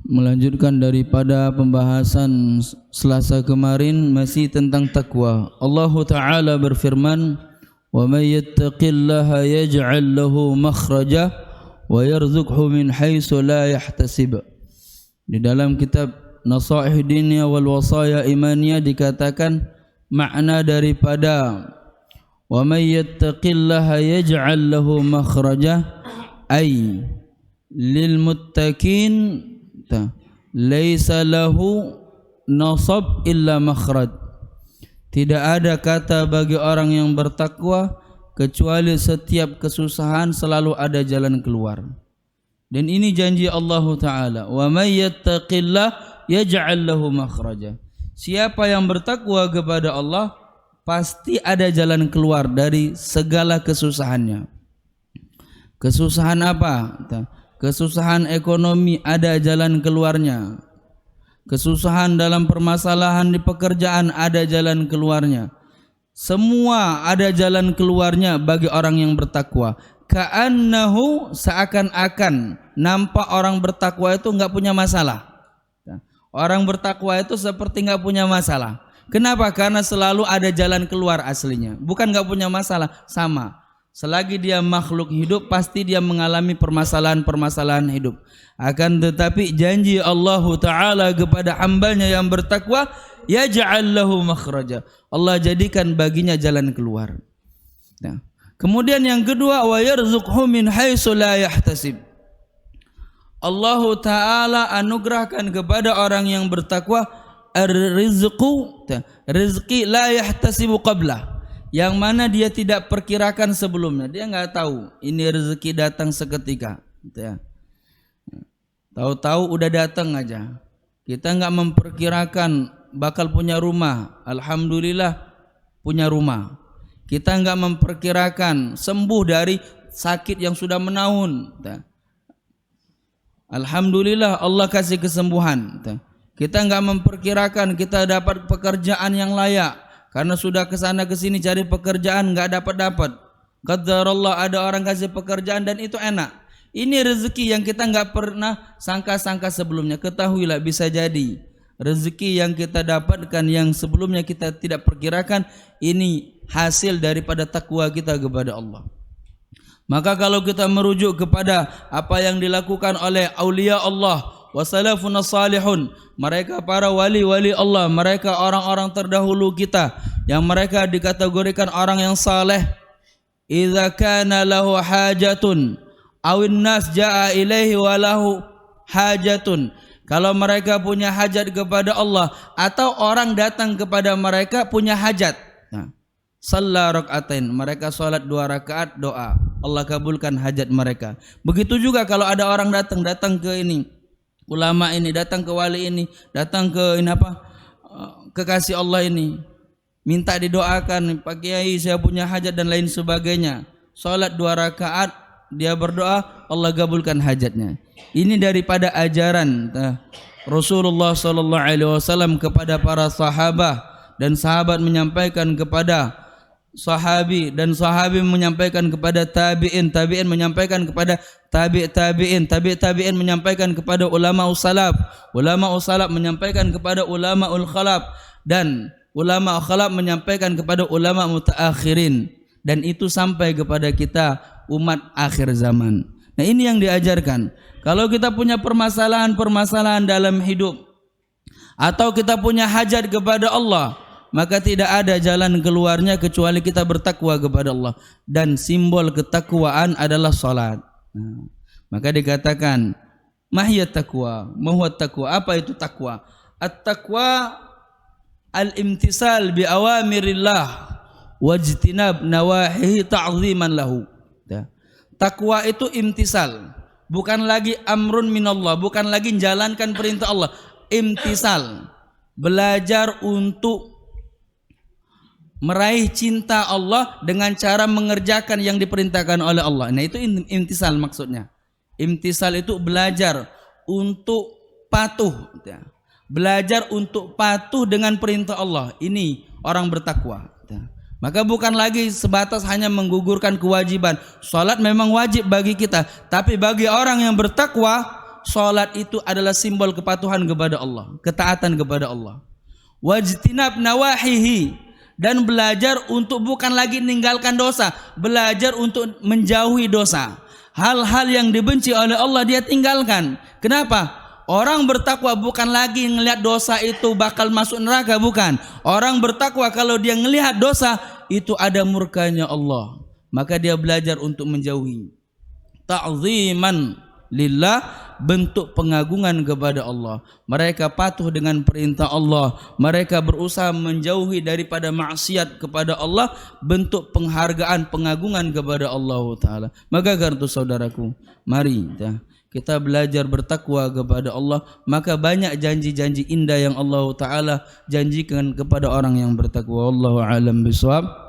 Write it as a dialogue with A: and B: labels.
A: Melanjutkan daripada pembahasan Selasa kemarin masih tentang takwa. Allah Ta'ala berfirman, "Wa may yattaqillaha yaj'al lahu makhraja wa yarzuqhu min haitsu la yahtasib." Di dalam kitab Nasaih Diniyah wal Wasaya Imaniyah dikatakan makna daripada "Wa may yattaqillaha yaj'al lahu makhraja" ay lil muttaqin laisa lahu nasab illa makhraj. Tidak ada kata bagi orang yang bertakwa kecuali setiap kesusahan selalu ada jalan keluar. Dan ini janji Allah Ta'ala, wa may yattaqillah yaj'al lahu makhraja. Siapa yang bertakwa kepada Allah pasti ada jalan keluar dari segala kesusahannya. Kesusahan apa? Kesusahan ekonomi ada jalan keluarnya. Kesusahan dalam permasalahan di pekerjaan ada jalan keluarnya. Semua ada jalan keluarnya bagi orang yang bertakwa. Ka'annahu, seakan-akan nampak orang bertakwa itu enggak punya masalah. Orang bertakwa itu seperti enggak punya masalah. Kenapa? Karena selalu ada jalan keluar aslinya. Bukan enggak punya masalah, sama. Selagi dia makhluk hidup pasti dia mengalami permasalahan-permasalahan hidup. Akan tetapi janji Allah Ta'ala kepada hambanya yang bertakwa, yaj'al lahu makhraja. Allah jadikan baginya jalan keluar. Nah, kemudian yang kedua, wa yarzuqhu min haitsu la yahtasib. Allah Ta'ala anugerahkan kepada orang yang bertakwa ar-rizqu, rizqi la yahtasibu qablah, yang mana dia tidak perkirakan sebelumnya. Dia enggak tahu ini rezeki datang seketika, gitu ya. Tahu-tahu udah datang aja. Kita enggak memperkirakan bakal punya rumah, alhamdulillah punya rumah. Kita enggak memperkirakan sembuh dari sakit yang sudah menahun, alhamdulillah Allah kasih kesembuhan. Kita enggak memperkirakan kita dapat pekerjaan yang layak, karena sudah kesana kesini cari pekerjaan enggak dapat. Qadarullah, ada orang kasih pekerjaan dan itu enak. Ini rezeki yang kita enggak pernah sangka-sangka sebelumnya. Ketahuilah, bisa jadi rezeki yang kita dapatkan yang sebelumnya kita tidak perkirakan ini hasil daripada takwa kita kepada Allah. Maka kalau kita merujuk kepada apa yang dilakukan oleh aulia Allah wa salafun salihun, mereka para wali-wali Allah, mereka orang-orang terdahulu kita yang mereka dikategorikan orang yang saleh, idza kana lahu hajatun awin nas jaa ilaihi wa lahu hajatun, kalau mereka punya hajat kepada Allah atau orang datang kepada mereka punya hajat, shalla rakaatain, mereka salat 2 rakaat doa, Allah kabulkan hajat mereka. Begitu juga kalau ada orang datang ke ini ulama ini, datang ke wali ini, datang ke ini kekasih Allah ini, minta didoakan, Pak Kiai saya punya hajat dan lain sebagainya. Salat 2 rakaat, dia berdoa, Allah kabulkan hajatnya. Ini daripada ajaran Rasulullah sallallahu alaihi wasallam kepada para sahabat, dan sahabat menyampaikan kepada sahabi, dan sahabi menyampaikan kepada tabi'in, tabi'in menyampaikan kepada tabi'in, tabi'in menyampaikan kepada ulama salaf, ulama salaf menyampaikan kepada ulama khalaf, dan ulama khalaf menyampaikan kepada ulama mutaakhirin, dan itu sampai kepada kita umat akhir zaman. Nah, ini yang diajarkan. Kalau kita punya permasalahan-permasalahan dalam hidup atau kita punya hajat kepada Allah, maka tidak ada jalan keluarnya kecuali kita bertakwa kepada Allah. Dan simbol ketakwaan adalah salat. Maka dikatakan mahiyat taqwa, mahuwat taqwa. Apa itu takwa? At-taqwa al-imtisal bi awamirillah wajtinab nawahihi ta'ziman lahu. Takwa itu imtisal, bukan lagi amrun minallah, bukan lagi menjalankan perintah Allah. Imtisal, belajar untuk meraih cinta Allah dengan cara mengerjakan yang diperintahkan oleh Allah. Nah, itu imtisal maksudnya. Imtisal itu belajar untuk patuh, belajar untuk patuh dengan perintah Allah. Ini orang bertakwa. Maka bukan lagi sebatas hanya menggugurkan kewajiban. Salat memang wajib bagi kita, tapi bagi orang yang bertakwa, Salat itu adalah simbol kepatuhan kepada Allah, ketaatan kepada Allah. Wajtinab nawahihi, dan belajar untuk bukan lagi meninggalkan dosa, belajar untuk menjauhi dosa. Hal-hal yang dibenci oleh Allah dia tinggalkan. Kenapa? Orang bertakwa bukan lagi ngelihat dosa itu bakal masuk neraka, bukan. Orang bertakwa kalau dia ngelihat dosa itu ada murkanya Allah, maka dia belajar untuk menjauhi. Ta'ziman lillah, bentuk pengagungan kepada Allah. Mereka patuh dengan perintah Allah, mereka berusaha menjauhi daripada maksiat kepada Allah, bentuk penghargaan, pengagungan kepada Allah Ta'ala. Maka karena itu saudaraku, mari kita belajar bertakwa kepada Allah, maka banyak janji-janji indah yang Allah Ta'ala janjikan kepada orang yang bertakwa. Wallahu a'lam bishawab.